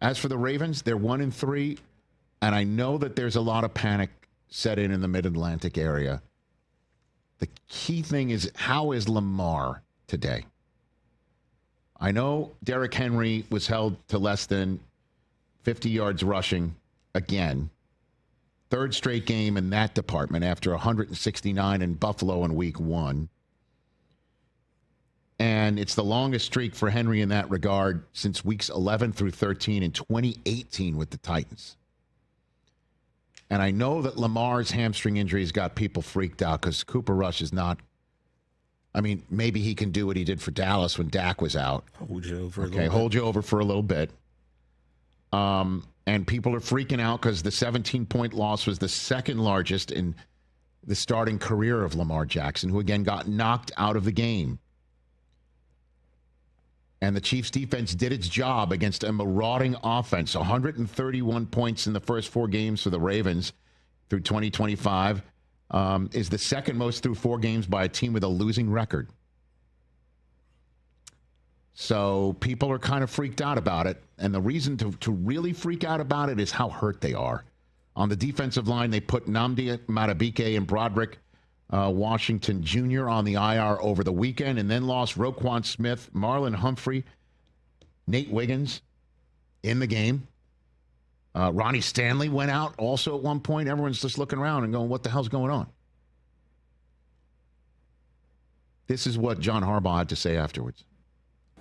As for the Ravens, they're 1-3, and I know that there's a lot of panic set in the Mid-Atlantic area. The key thing is, how is Lamar today? I know Derrick Henry was held to less than 50 yards rushing again. Third straight game in that department after 169 in Buffalo in week 1. And it's the longest streak for Henry in that regard since weeks 11 through 13 in 2018 with the Titans. And I know that Lamar's hamstring injuries got people freaked out because Cooper Rush is not. I mean, maybe he can do what he did for Dallas when Dak was out. Hold you over for a little bit. And people are freaking out because the 17-point loss was the second largest in the starting career of Lamar Jackson, who again got knocked out of the game. And the Chiefs' defense did its job against a marauding offense. 131 points in the first 4 games for the Ravens through 2025 is the second most through 4 games by a team with a losing record. So people are kind of freaked out about it. And the reason to really freak out about it is how hurt they are. On the defensive line, they put Nnamdi Madubuike and Broderick Washington Jr. on the IR over the weekend, and then lost Roquan Smith, Marlon Humphrey, Nate Wiggins in the game. Ronnie Stanley went out also at one point. Everyone's just looking around and going, what the hell's going on? This is what John Harbaugh had to say afterwards.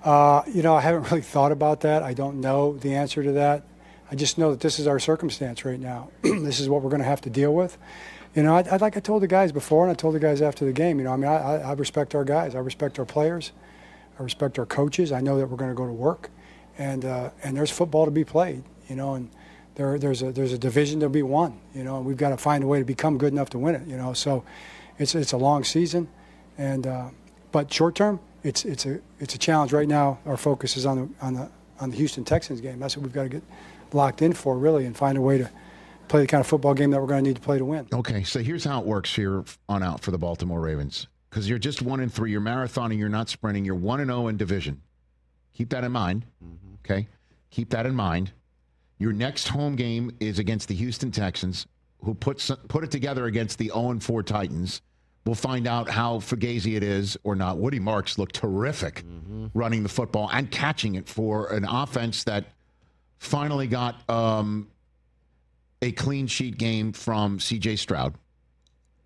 I haven't really thought about that. I don't know the answer to that. I just know that this is our circumstance right now. This is what we're going to have to deal with. Like I told the guys before, and I told the guys after the game, I respect our guys. I respect our players. I respect our coaches. I know that we're going to go to work, and there's football to be played, and there's a division to be won, and we've got to find a way to become good enough to win it, so it's a long season, and but short term, it's a challenge right now. Our focus is on the Houston Texans game. That's what we've got to get locked in for, really, and find a way to play the kind of football game that we're going to need to play to win. Okay, so here's how it works here on out for the Baltimore Ravens. Because you're just 1-3, you're marathoning, you're not sprinting, you're 1-0 in division. Keep that in mind, okay? Keep that in mind. Your next home game is against the Houston Texans, who put it together against the 0-4 Titans. We'll find out how fugazi it is or not. Woody Marks looked terrific running the football and catching it for an offense that finally got a clean sheet game from C.J. Stroud.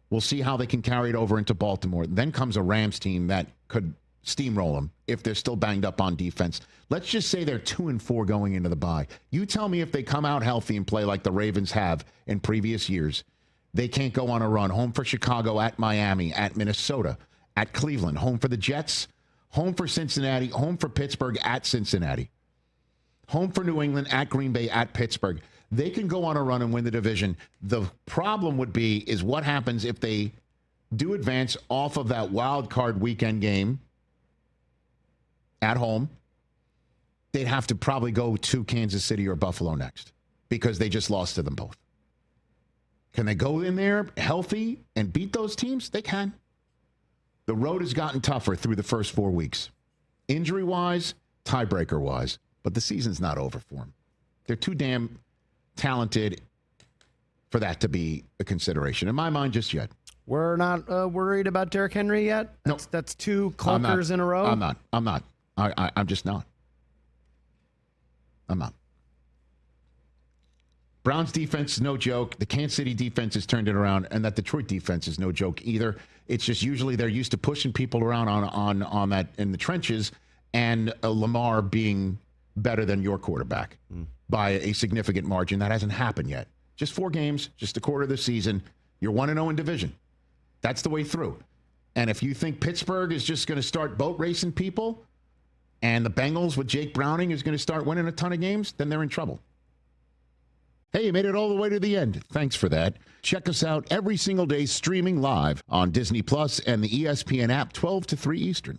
We'll see how they can carry it over into Baltimore. Then comes a Rams team that could steamroll them if they're still banged up on defense. Let's just say they're 2-4 going into the bye. You tell me if they come out healthy and play like the Ravens have in previous years, they can't go on a run. Home for Chicago, at Miami, at Minnesota, at Cleveland. Home for the Jets, home for Cincinnati, home for Pittsburgh, at Cincinnati. Home for New England, at Green Bay, at Pittsburgh. They can go on a run and win the division. The problem would be is what happens if they do advance off of that wild card weekend game at home. They'd have to probably go to Kansas City or Buffalo next because they just lost to them both. Can they go in there healthy and beat those teams? They can. The road has gotten tougher through the first 4 weeks. Injury-wise, tiebreaker-wise, but the season's not over for them. They're too damn talented for that to be a consideration in my mind just yet. We're not worried about Derrick Henry yet? That's 2 clunkers in a row? I'm not. I'm just not. I'm not. Browns defense is no joke. The Kansas City defense has turned it around, and that Detroit defense is no joke either. It's just usually they're used to pushing people around on that in the trenches, and Lamar being better than your quarterback by a significant margin. That hasn't happened yet. Just 4 games, just a quarter of the season. You're 1-0 in division. That's the way through. And if you think Pittsburgh is just going to start boat racing people, and the Bengals with Jake Browning is going to start winning a ton of games, then they're in trouble. Hey, you made it all the way to the end. Thanks for that. Check us out every single day streaming live on Disney Plus and the ESPN app 12 to 3 Eastern.